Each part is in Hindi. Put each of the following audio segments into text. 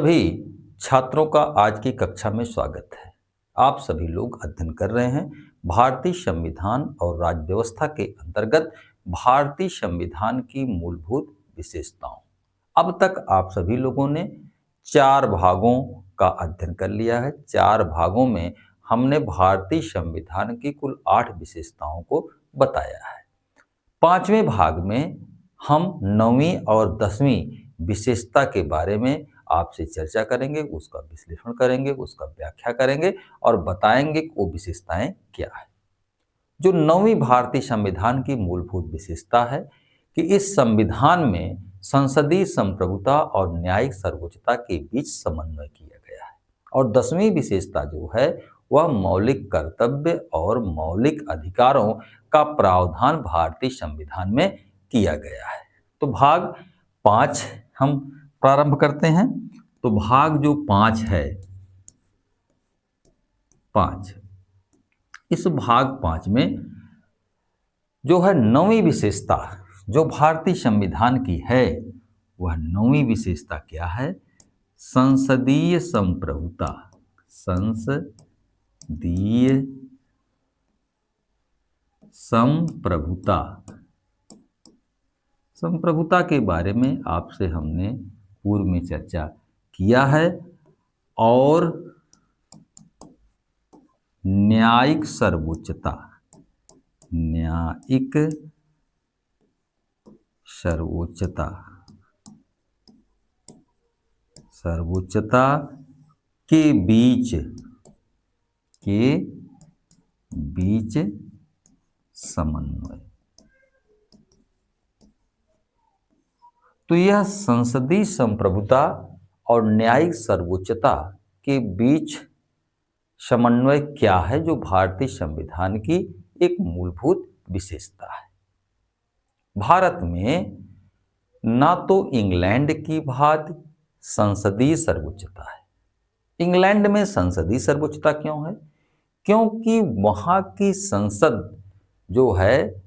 सभी छात्रों का आज की कक्षा में स्वागत है। आप सभी लोग अध्ययन कर रहे हैं भारतीय संविधान और राज्य व्यवस्था के अंतर्गत भारतीय संविधान की मूलभूत विशेषताओं। अब तक आप सभी लोगों ने 4 भागों का अध्ययन कर लिया है। 4 भागों में हमने भारतीय संविधान की कुल 8 विशेषताओं को बताया है। 5वें भाग में हम 9वीं और 10वीं विशेषता के बारे में आपसे चर्चा करेंगे, उसका विश्लेषण करेंगे, उसका व्याख्या करेंगे और बताएंगे कि वो विशेषताएं क्या है। जो 9वीं भारतीय संविधान की मूलभूत विशेषता है कि इस संविधान में संसदीय संप्रभुता और न्यायिक सर्वोच्चता के बीच समन्वय किया गया है। और 10वीं विशेषता जो है वह मौलिक कर्तव्य और मौलिक अधिकारों का प्रावधान भारतीय संविधान में किया गया है। तो भाग 5 हम प्रारंभ करते हैं। तो भाग जो 5 है, 5 इस भाग 5 में जो है 9वीं विशेषता जो भारतीय संविधान की है, वह 9वीं विशेषता क्या है? संसदीय संप्रभुता। संसदीय संप्रभुता। संप्रभुता के बारे में आपसे हमने पूर्व में चर्चा किया है। और न्यायिक सर्वोच्चता। न्यायिक सर्वोच्चता। सर्वोच्चता के बीच समन्वय। तो यह संसदीय संप्रभुता और न्यायिक सर्वोच्चता के बीच समन्वय क्या है, जो भारतीय संविधान की एक मूलभूत विशेषता है। भारत में ना तो इंग्लैंड की भांति संसदीय सर्वोच्चता है। इंग्लैंड में संसदीय सर्वोच्चता क्यों है? क्योंकि वहां की संसद जो है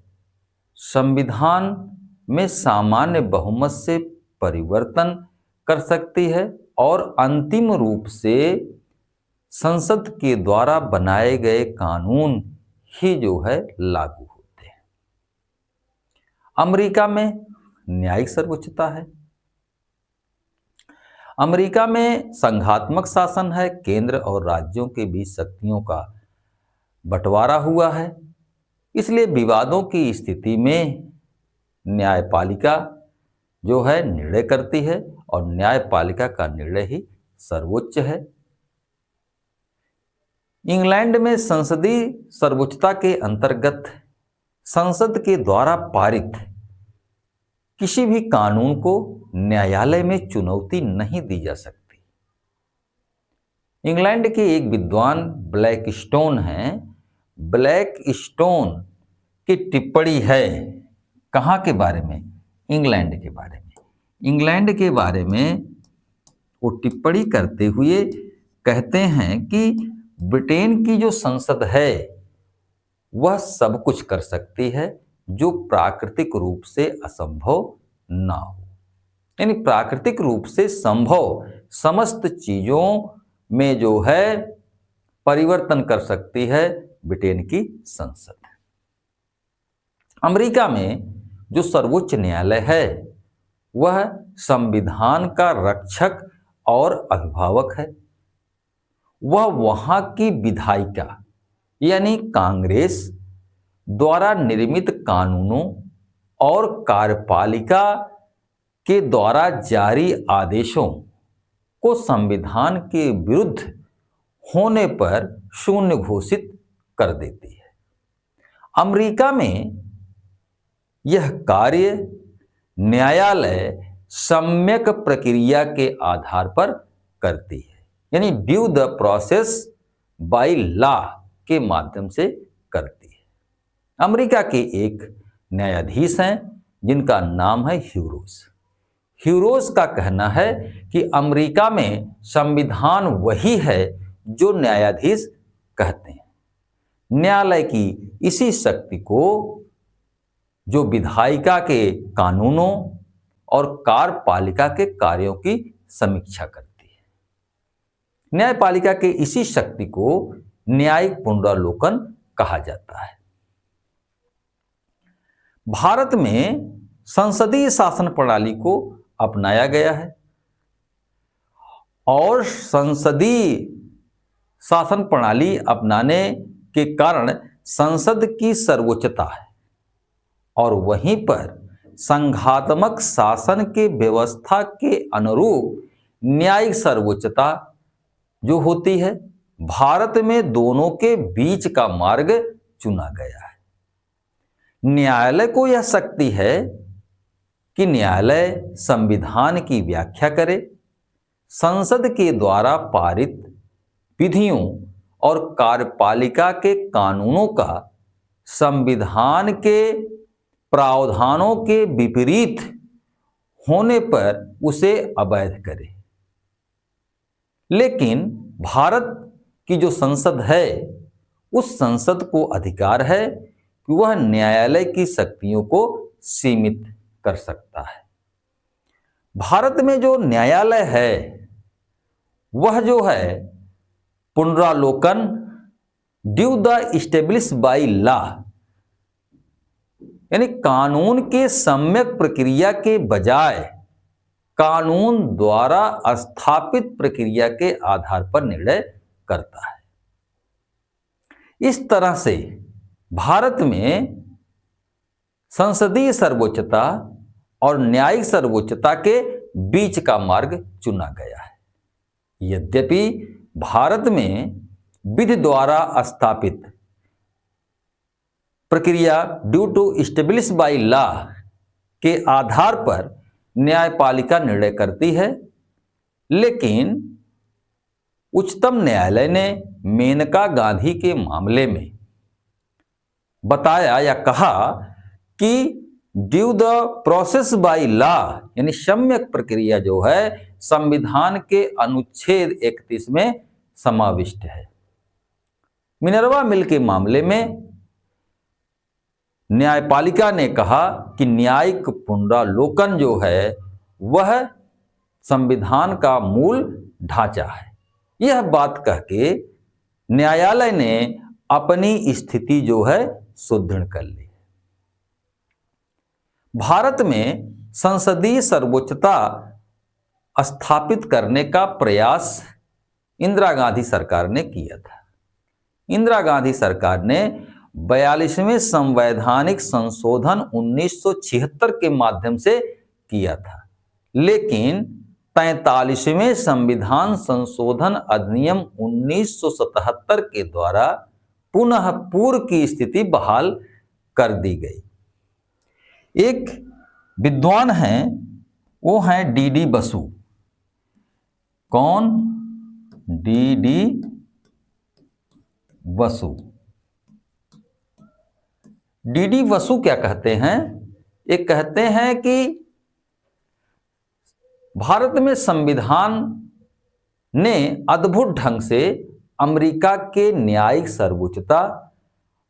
संविधान में सामान्य बहुमत से परिवर्तन कर सकती है और अंतिम रूप से संसद के द्वारा बनाए गए कानून ही जो है लागू होते हैं। अमेरिका में न्यायिक सर्वोच्चता है। अमेरिका में संघात्मक शासन है। केंद्र और राज्यों के बीच शक्तियों का बंटवारा हुआ है। इसलिए विवादों की स्थिति में न्यायपालिका जो है निर्णय करती है और न्यायपालिका का निर्णय ही सर्वोच्च है। इंग्लैंड में संसदीय सर्वोच्चता के अंतर्गत संसद के द्वारा पारित किसी भी कानून को न्यायालय में चुनौती नहीं दी जा सकती। इंग्लैंड के एक विद्वान ब्लैकस्टोन हैं। ब्लैकस्टोन की टिप्पणी है कहाँ के बारे में? इंग्लैंड के बारे में। इंग्लैंड के बारे में वो टिप्पणी करते हुए कहते हैं कि ब्रिटेन की जो संसद है वह सब कुछ कर सकती है जो प्राकृतिक रूप से असंभव ना हो। यानी प्राकृतिक रूप से संभव समस्त चीजों में जो है परिवर्तन कर सकती है ब्रिटेन की संसद। अमेरिका में जो सर्वोच्च न्यायालय है वह संविधान का रक्षक और अभिभावक है। वह वहां की विधायिका यानी कांग्रेस द्वारा निर्मित कानूनों और कार्यपालिका के द्वारा जारी आदेशों को संविधान के विरुद्ध होने पर शून्य घोषित कर देती है। अमेरिका में यह कार्य न्यायालय सम्यक प्रक्रिया के आधार पर करती है, यानी due the process by law के माध्यम से करती है। अमेरिका के एक न्यायाधीश हैं जिनका नाम है ह्यूरोस। ह्यूरोस का कहना है कि अमेरिका में संविधान वही है जो न्यायाधीश कहते हैं। न्यायालय की इसी शक्ति को जो विधायिका के कानूनों और कार्यपालिका के कार्यों की समीक्षा करती है। न्यायपालिका के इसी शक्ति को न्यायिक पुनरावलोकन कहा जाता है। भारत में संसदीय शासन प्रणाली को अपनाया गया है और संसदीय शासन प्रणाली अपनाने के कारण संसद की सर्वोच्चता है और वहीं पर संघात्मक शासन के व्यवस्था के अनुरूप न्यायिक सर्वोच्चता जो होती है, भारत में दोनों के बीच का मार्ग चुना गया है। न्यायालय को यह शक्ति है कि न्यायालय संविधान की व्याख्या करे, संसद के द्वारा पारित विधियों और कार्यपालिका के कानूनों का संविधान के प्रावधानों के विपरीत होने पर उसे अवैध करे। लेकिन भारत की जो संसद है, उस संसद को अधिकार है कि वह न्यायालय की शक्तियों को सीमित कर सकता है। भारत में जो न्यायालय है वह जो है पुनरावलोकन due the establish by law, यानी कानून के सम्यक प्रक्रिया के बजाय कानून द्वारा स्थापित प्रक्रिया के आधार पर निर्णय करता है। इस तरह से भारत में संसदीय सर्वोच्चता और न्यायिक सर्वोच्चता के बीच का मार्ग चुना गया है। यद्यपि भारत में विधि द्वारा स्थापित प्रक्रिया due to establish by law के आधार पर न्यायपालिका निर्णय करती है, लेकिन उच्चतम न्यायालय ने मेनका गांधी के मामले में बताया या कहा कि due the process by law, यानी सम्यक प्रक्रिया जो है संविधान के अनुच्छेद 31 में समाविष्ट है। मिनर्वा मिल के मामले में न्यायपालिका ने कहा कि न्यायिक पुनरावलोकन जो है वह संविधान का मूल ढांचा है। यह बात कह के न्यायालय ने अपनी स्थिति जो है सुदृढ़ कर ली। भारत में संसदीय सर्वोच्चता स्थापित करने का प्रयास इंदिरा गांधी सरकार ने किया था। इंदिरा गांधी सरकार ने 42वें संवैधानिक संशोधन 1976 के माध्यम से किया था, लेकिन 43वें संविधान संशोधन अधिनियम 1977 के द्वारा पुनः पूर्व की स्थिति बहाल कर दी गई। एक विद्वान हैं, वो हैं डी बसु। कौन? डी बसु। डी बसु क्या कहते हैं? ये कहते हैं कि भारत में संविधान ने अद्भुत ढंग से अमेरिका के न्यायिक सर्वोच्चता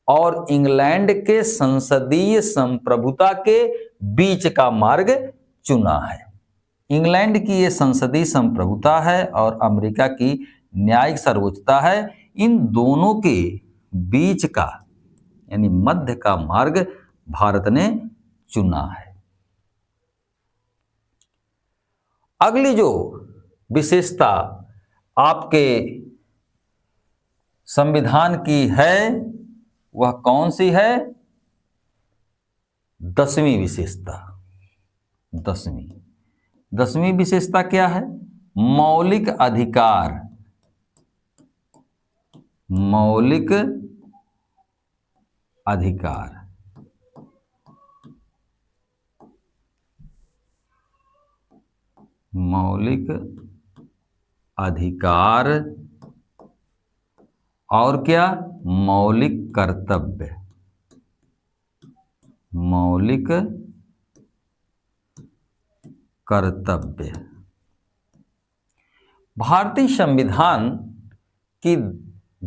और इंग्लैंड के संसदीय संप्रभुता के बीच का मार्ग चुना है। इंग्लैंड की ये संसदीय संप्रभुता है और अमेरिका की न्यायिक सर्वोच्चता है। इन दोनों के बीच का यानी मध्य का मार्ग भारत ने चुना है। अगली जो विशेषता आपके संविधान की है वह कौन सी है? 10वीं विशेषता। 10वीं विशेषता क्या है? मौलिक अधिकार। मौलिक अधिकार। मौलिक अधिकार और क्या? मौलिक कर्तव्य। मौलिक कर्तव्य। भारतीय संविधान की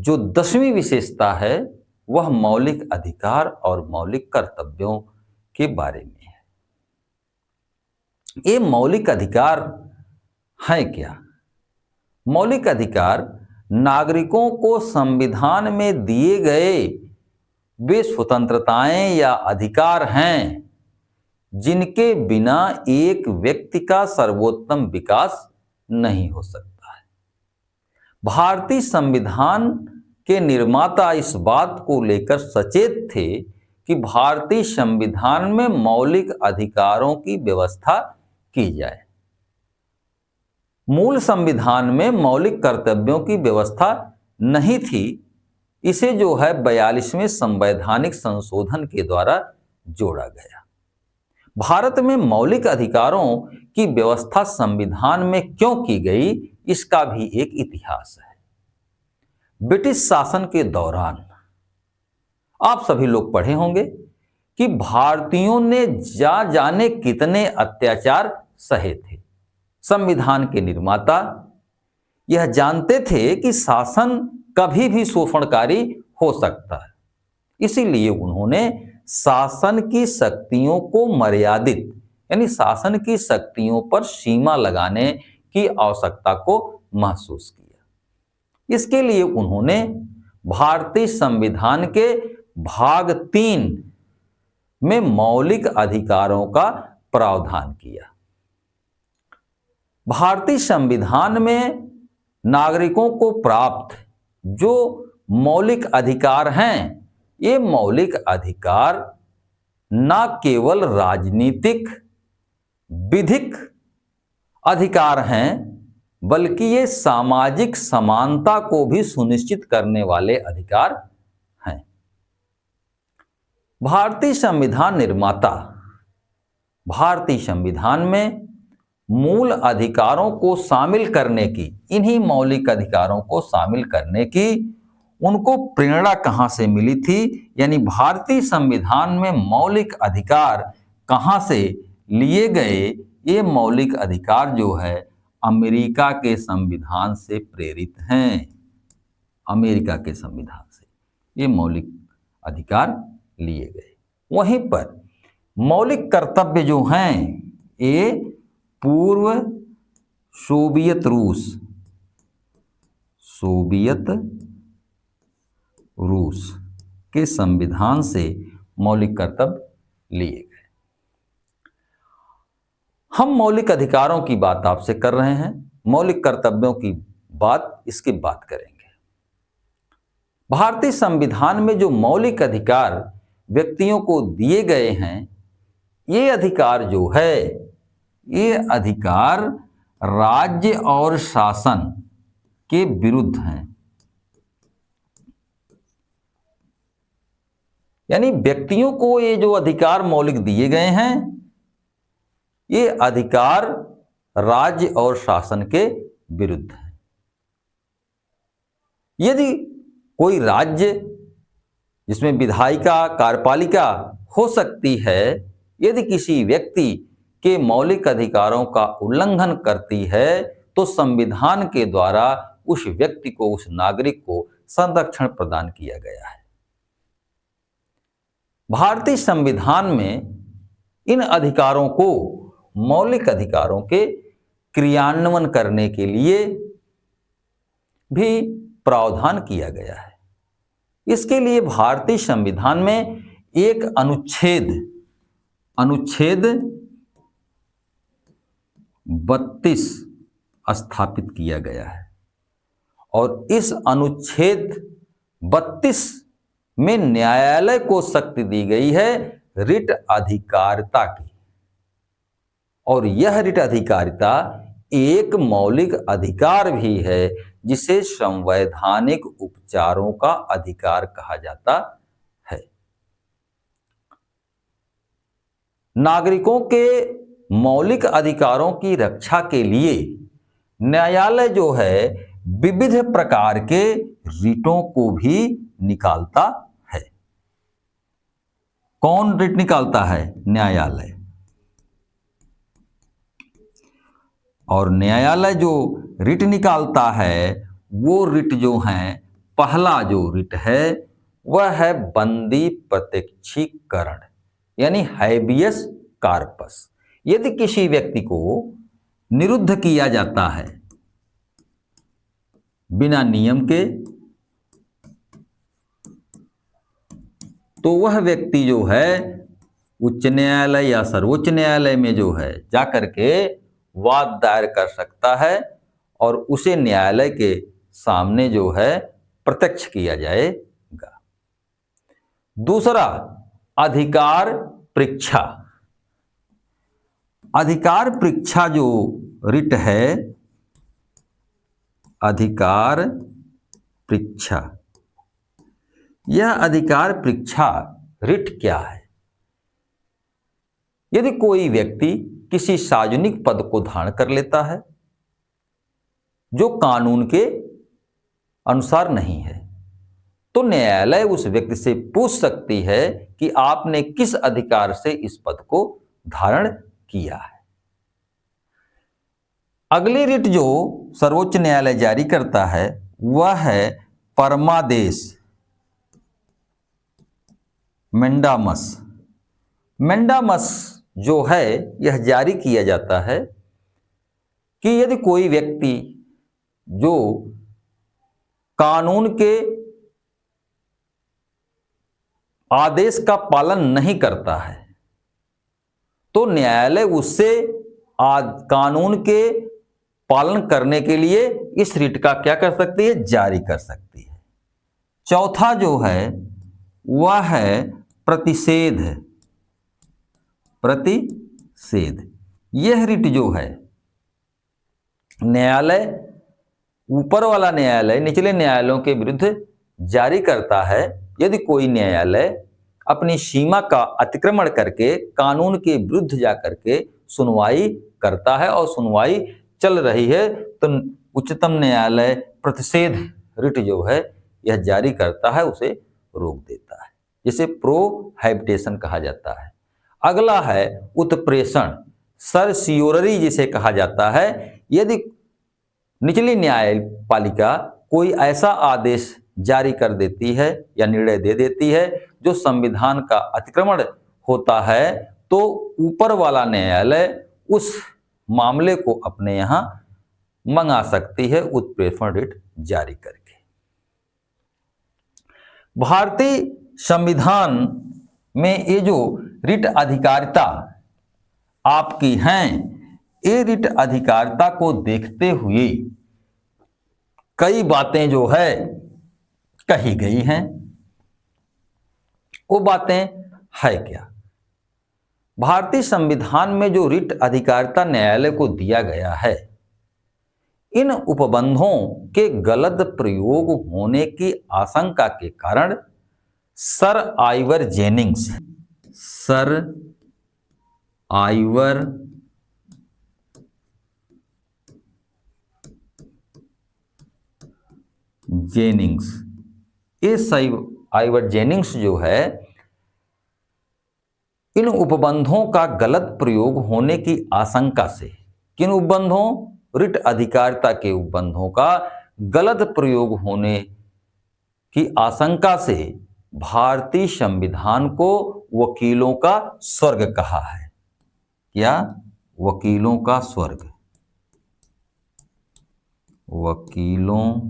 जो 10वीं विशेषता है वह मौलिक अधिकार और मौलिक कर्तव्यों के बारे में है। ये मौलिक अधिकार है क्या? मौलिक अधिकार नागरिकों को संविधान में दिए गए वे स्वतंत्रताएं या अधिकार हैं जिनके बिना एक व्यक्ति का सर्वोत्तम विकास नहीं हो सकता है। भारतीय संविधान के निर्माता इस बात को लेकर सचेत थे कि भारतीय संविधान में मौलिक अधिकारों की व्यवस्था की जाए। मूल संविधान में मौलिक कर्तव्यों की व्यवस्था नहीं थी। इसे जो है 42वें संवैधानिक संशोधन के द्वारा जोड़ा गया। भारत में मौलिक अधिकारों की व्यवस्था संविधान में क्यों की गई, इसका भी एक इतिहास है। ब्रिटिश शासन के दौरान आप सभी लोग पढ़े होंगे कि भारतीयों ने जाने कितने अत्याचार सहे थे। संविधान के निर्माता यह जानते थे कि शासन कभी भी शोषणकारी हो सकता है, इसीलिए उन्होंने शासन की शक्तियों को मर्यादित, यानी शासन की शक्तियों पर सीमा लगाने की आवश्यकता को महसूस किया। इसके लिए उन्होंने भारतीय संविधान के भाग 3 में मौलिक अधिकारों का प्रावधान किया। भारतीय संविधान में नागरिकों को प्राप्त जो मौलिक अधिकार हैं, ये मौलिक अधिकार न केवल राजनीतिक विधिक अधिकार हैं, बल्कि ये सामाजिक समानता को भी सुनिश्चित करने वाले अधिकार हैं। भारतीय संविधान निर्माता भारतीय संविधान में मूल अधिकारों को शामिल करने की, इन्हीं मौलिक अधिकारों को शामिल करने की उनको प्रेरणा कहां से मिली थी, यानी भारतीय संविधान में मौलिक अधिकार कहां से लिए गए। ये मौलिक अधिकार जो है अमेरिका के संविधान से प्रेरित हैं। अमेरिका के संविधान से ये मौलिक अधिकार लिए गए। वहीं पर मौलिक कर्तव्य जो हैं, ये पूर्व सोवियत रूस के संविधान से मौलिक कर्तव्य लिए गए। हम मौलिक अधिकारों की बात आपसे कर रहे हैं, मौलिक कर्तव्यों की बात इसके बाद करेंगे। भारतीय संविधान में जो मौलिक अधिकार व्यक्तियों को दिए गए हैं, ये अधिकार जो है, ये अधिकार राज्य और शासन के विरुद्ध हैं। यानी व्यक्तियों को ये जो अधिकार मौलिक दिए गए हैं, ये अधिकार राज्य और शासन के विरुद्ध है। यदि कोई राज्य जिसमें विधायिका कार्यपालिका हो सकती है, यदि किसी व्यक्ति के मौलिक अधिकारों का उल्लंघन करती है, तो संविधान के द्वारा उस व्यक्ति को, उस नागरिक को संरक्षण प्रदान किया गया है। भारतीय संविधान में इन अधिकारों को, मौलिक अधिकारों के क्रियान्वयन करने के लिए भी प्रावधान किया गया है। इसके लिए भारतीय संविधान में एक अनुच्छेद 32 स्थापित किया गया है और इस अनुच्छेद 32 में न्यायालय को शक्ति दी गई है रिट अधिकारिता की, और यह रिट अधिकारिता एक मौलिक अधिकार भी है जिसे संवैधानिक उपचारों का अधिकार कहा जाता है। नागरिकों के मौलिक अधिकारों की रक्षा के लिए न्यायालय जो है विविध प्रकार के रिटों को भी निकालता है। कौन रिट निकालता है? न्यायालय। और न्यायालय जो रिट निकालता है, वो रिट जो है, पहला जो रिट है वह है बंदी प्रत्यक्षीकरण, यानी हैबियस कार्पस। यदि किसी व्यक्ति को निरुद्ध किया जाता है, बिना नियम के, तो वह व्यक्ति जो है उच्च न्यायालय या सर्वोच्च न्यायालय में जो है जाकर के वाद दायर कर सकता है और उसे न्यायालय के सामने जो है प्रत्यक्ष किया जाएगा। दूसरा, अधिकार परीक्षा। अधिकार परीक्षा जो रिट है, अधिकार परीक्षा, यह अधिकार परीक्षा रिट क्या है? यदि कोई व्यक्ति किसी सार्वजनिक पद को धारण कर लेता है जो कानून के अनुसार नहीं है, तो न्यायालय उस व्यक्ति से पूछ सकती है कि आपने किस अधिकार से इस पद को धारण किया है। अगली रिट जो सर्वोच्च न्यायालय जारी करता है वह है परमादेश, मेंडामस। मेंडामस जो है यह जारी किया जाता है कि यदि कोई व्यक्ति जो कानून के आदेश का पालन नहीं करता है तो न्यायालय उससे कानून के पालन करने के लिए इस रिट का क्या कर सकती है? जारी कर सकती है। चौथा जो है वह है प्रतिषेध, प्रतिषेध। यह रिट जो है न्यायालय, ऊपर वाला न्यायालय निचले न्यायालयों के विरुद्ध जारी करता है यदि कोई न्यायालय अपनी सीमा का अतिक्रमण करके कानून के विरुद्ध जाकर के सुनवाई करता है और सुनवाई चल रही है तो उच्चतम न्यायालय प्रतिषेध रिट जो है यह जारी करता है, उसे रोक देता है, जिसे प्रोहिबिटेशन कहा जाता है। अगला है उत्प्रेषण, सर्सियोररी जिसे कहा जाता है। यदि निचली न्यायपालिका कोई ऐसा आदेश जारी कर देती है या निर्णय दे देती है जो संविधान का अतिक्रमण होता है तो ऊपर वाला न्यायालय उस मामले को अपने यहां मंगा सकती है उत्प्रेषण रिट जारी करके। भारतीय संविधान में ये जो रिट अधिकारिता आपकी हैं, ये रिट अधिकारिता को देखते हुए कई बातें जो है कही गई हैं। वो बातें है क्या? भारतीय संविधान में जो रिट अधिकारिता न्यायालय को दिया गया है, इन उपबंधों के गलत प्रयोग होने की आशंका के कारण सर आइवर जेनिंग्स, इस आइवर जेनिंग्स जो है इन उपबंधों का गलत प्रयोग होने की आशंका से, किन उपबंधों? रिट अधिकारिता के उपबंधों का गलत प्रयोग होने की आशंका से भारतीय संविधान को वकीलों का स्वर्ग कहा है। क्या? वकीलों का स्वर्ग, वकीलों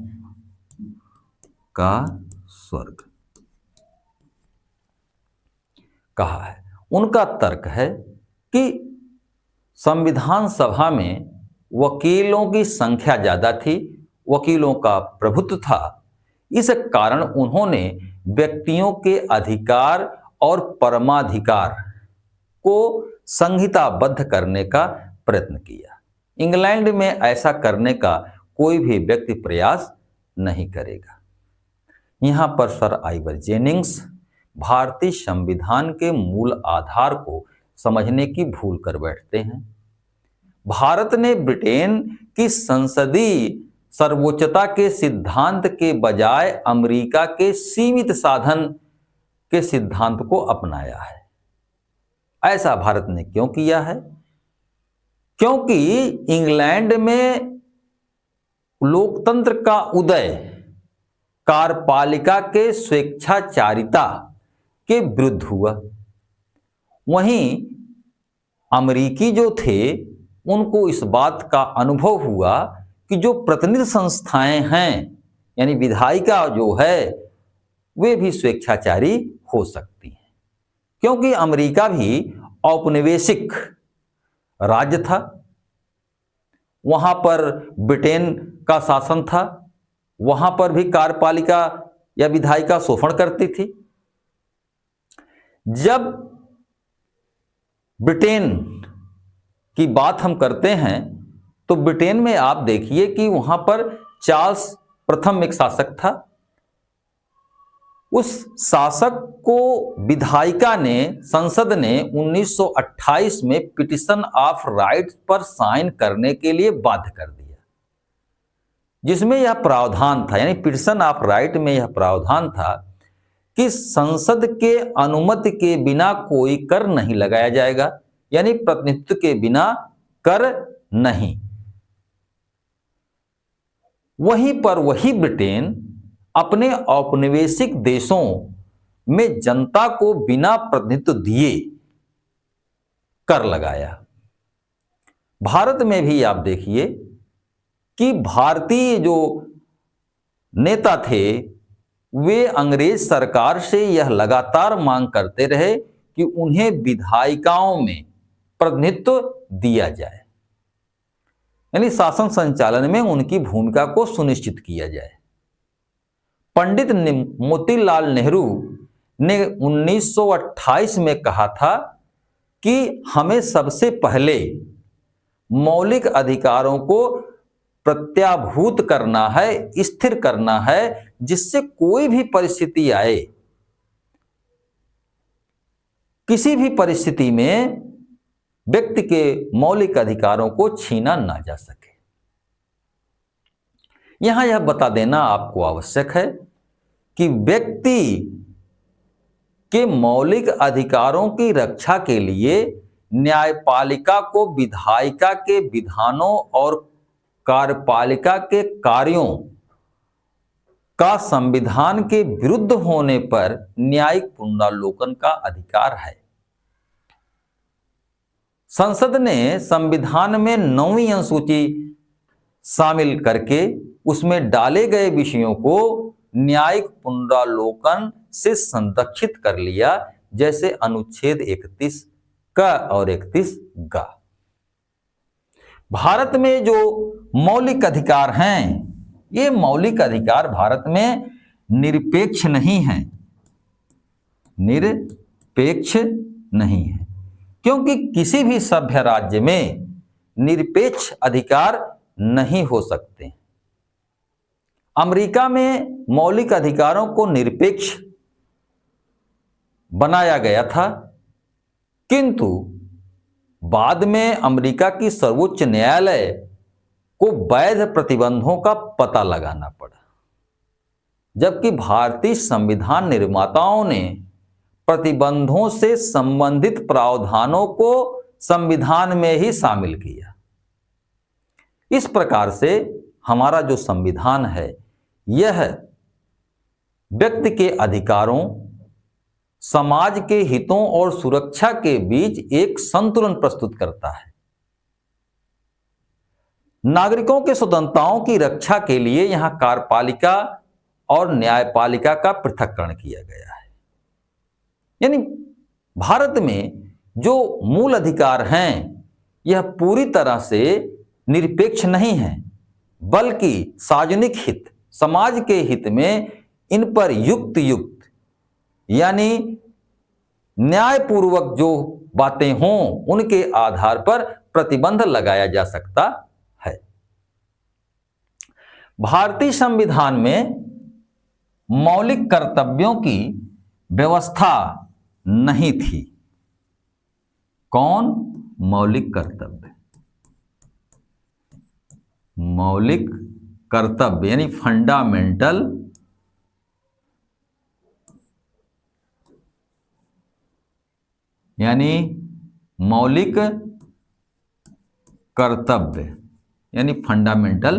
का स्वर्ग कहा है। उनका तर्क है कि संविधान सभा में वकीलों की संख्या ज्यादा थी, वकीलों का प्रभुत्व था, इस कारण उन्होंने व्यक्तियों के अधिकार और परमाधिकार को संहिताबद्ध करने का प्रयत्न किया। इंग्लैंड में ऐसा करने का कोई भी व्यक्ति प्रयास नहीं करेगा। यहाँ पर सर आइवर जेनिंग्स भारतीय संविधान के मूल आधार को समझने की भूल कर बैठते हैं। भारत ने ब्रिटेन की संसदीय सर्वोच्चता के सिद्धांत के बजाय अमेरिका के सीमित साधन के सिद्धांत को अपनाया है। ऐसा भारत ने क्यों किया है? क्योंकि इंग्लैंड में लोकतंत्र का उदय कार्यपालिका के स्वेच्छाचारिता के विरुद्ध हुआ। वहीं अमेरिकी जो थे उनको इस बात का अनुभव हुआ कि जो प्रतिनिधि संस्थाएं हैं यानी विधायिका जो है वे भी स्वेच्छाचारी हो सकती हैं, क्योंकि अमेरिका भी औपनिवेशिक राज्य था। वहां पर ब्रिटेन का शासन था, वहां पर भी कार्यपालिका या विधायिका शोषण करती थी। जब ब्रिटेन की बात हम करते हैं तो ब्रिटेन में आप देखिए कि वहां पर चार्ल्स प्रथम एक शासक था। उस शासक को विधायिका ने, संसद ने 1928 में पिटिशन ऑफ राइट पर साइन करने के लिए बाध्य कर दिया, जिसमें यह प्रावधान था, यानी पिटिशन ऑफ राइट में यह प्रावधान था कि संसद के अनुमति के बिना कोई कर नहीं लगाया जाएगा, यानी प्रतिनिधित्व के बिना कर नहीं। वहीं पर वही ब्रिटेन अपने औपनिवेशिक देशों में जनता को बिना प्रतिनिधित्व दिए कर लगाया। भारत में भी आप देखिए कि भारतीय जो नेता थे वे अंग्रेज सरकार से यह लगातार मांग करते रहे कि उन्हें विधायिकाओं में प्रतिनिधित्व दिया जाए, यानी शासन संचालन में उनकी भूमिका को सुनिश्चित किया जाए। पंडित मोतीलाल नेहरू ने 1928 में कहा था कि हमें सबसे पहले मौलिक अधिकारों को प्रत्याभूत करना है, स्थिर करना है, जिससे कोई भी परिस्थिति आए, किसी भी परिस्थिति में व्यक्ति के मौलिक अधिकारों को छीना ना जा सके। यहां यह बता देना आपको आवश्यक है कि व्यक्ति के मौलिक अधिकारों की रक्षा के लिए न्यायपालिका को विधायिका के विधानों और कार्यपालिका के कार्यों का संविधान के विरुद्ध होने पर न्यायिक पुनरावलोकन का अधिकार है। संसद ने संविधान में 9वीं अनुसूची शामिल करके उसमें डाले गए विषयों को न्यायिक पुनरावलोकन से संरक्षित कर लिया, जैसे अनुच्छेद 31 का और 31 का। भारत में जो मौलिक अधिकार हैं, ये मौलिक अधिकार भारत में निरपेक्ष नहीं है, निरपेक्ष नहीं है, क्योंकि किसी भी सभ्य राज्य में निरपेक्ष अधिकार नहीं हो सकते। अमेरिका में मौलिक अधिकारों को निरपेक्ष बनाया गया था, किंतु बाद में अमेरिका की सर्वोच्च न्यायालय को वैध प्रतिबंधों का पता लगाना पड़ा, जबकि भारतीय संविधान निर्माताओं ने प्रतिबंधों से संबंधित प्रावधानों को संविधान में ही शामिल किया। इस प्रकार से हमारा जो संविधान है यह व्यक्ति के अधिकारों, समाज के हितों और सुरक्षा के बीच एक संतुलन प्रस्तुत करता है। नागरिकों के स्वतंत्रताओं की रक्षा के लिए यहां कार्यपालिका और न्यायपालिका का पृथक्करण किया गया है। यानी भारत में जो मूल अधिकार हैं यह पूरी तरह से निरपेक्ष नहीं है, बल्कि सार्वजनिक हित, समाज के हित में इन पर युक्त यानी न्यायपूर्वक जो बातें हों उनके आधार पर प्रतिबंध लगाया जा सकता है। भारतीय संविधान में मौलिक कर्तव्यों की व्यवस्था नहीं थी। कौन? मौलिक कर्तव्य। मौलिक कर्तव्य यानी फंडामेंटल यानी मौलिक कर्तव्य यानी फंडामेंटल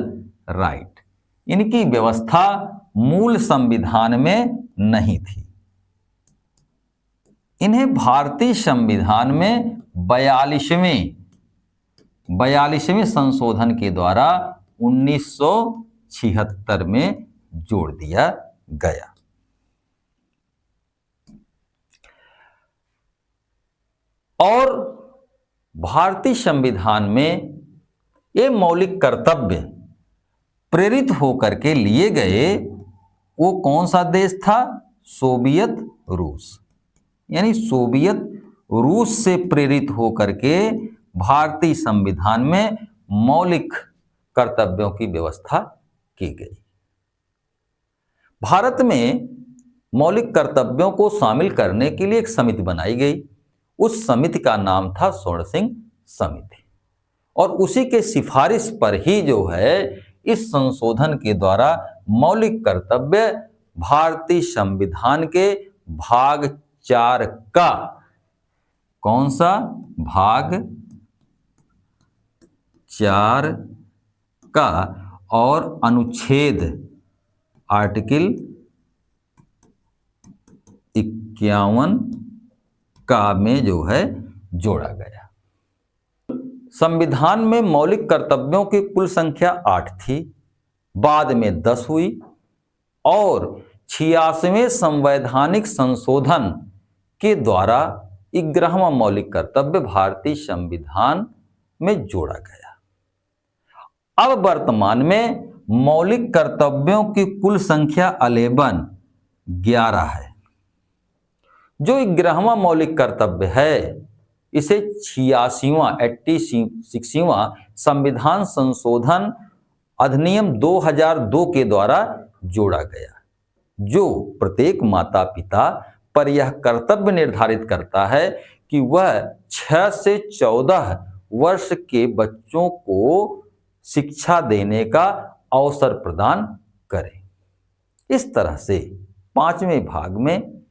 राइट, इनकी व्यवस्था मूल संविधान में नहीं थी। इन्हें भारतीय संविधान में 42वें संशोधन के द्वारा 1976 में जोड़ दिया गया। और भारतीय संविधान में ये मौलिक कर्तव्य प्रेरित होकर के लिए गए, वो कौन सा देश था? सोवियत रूस। यानी सोवियत रूस से प्रेरित होकर के भारतीय संविधान में मौलिक कर्तव्यों की व्यवस्था की गई। भारत में मौलिक कर्तव्यों को शामिल करने के लिए एक समिति बनाई गई। उस समिति का नाम था स्वर्ण सिंह समिति, और उसी के सिफारिश पर ही जो है इस संशोधन के द्वारा मौलिक कर्तव्य भारतीय संविधान के भाग 4 का, कौन सा? भाग 4 का और अनुच्छेद आर्टिकल 51 का में जो है जोड़ा गया। संविधान में मौलिक कर्तव्यों की कुल संख्या 8 थी, बाद में 10 हुई, और 86वें संवैधानिक संशोधन के द्वारा 11वां मौलिक कर्तव्य भारतीय संविधान में जोड़ा गया। अब वर्तमान में मौलिक कर्तव्यों की कुल संख्या 11 है। जो 11वां मौलिक कर्तव्य है, इसे 86वां संविधान संशोधन अधिनियम 2002 के द्वारा जोड़ा गया, जो प्रत्येक माता पिता पर यह कर्तव्य निर्धारित करता है कि वह 6 से 14 वर्ष के बच्चों को शिक्षा देने का अवसर प्रदान करें। इस तरह से 5वें भाग में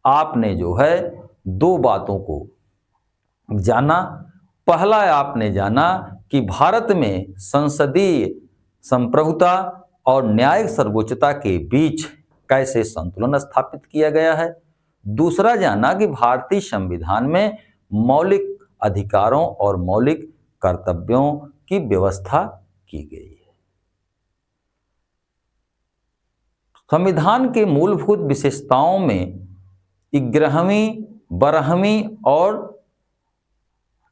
आपने जो है 2 बातों को जाना। पहला आपने जाना कि भारत में संसदीय संप्रभुता और न्यायिक सर्वोच्चता के बीच कैसे संतुलन स्थापित किया गया है। दूसरा जाना कि भारतीय संविधान में मौलिक अधिकारों और मौलिक कर्तव्यों की व्यवस्था की गई है। संविधान के मूलभूत विशेषताओं में 11वीं, 12वीं और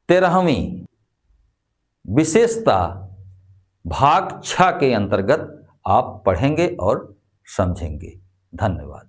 13वीं विशेषता भाग 6 के अंतर्गत आप पढ़ेंगे और समझेंगे। धन्यवाद।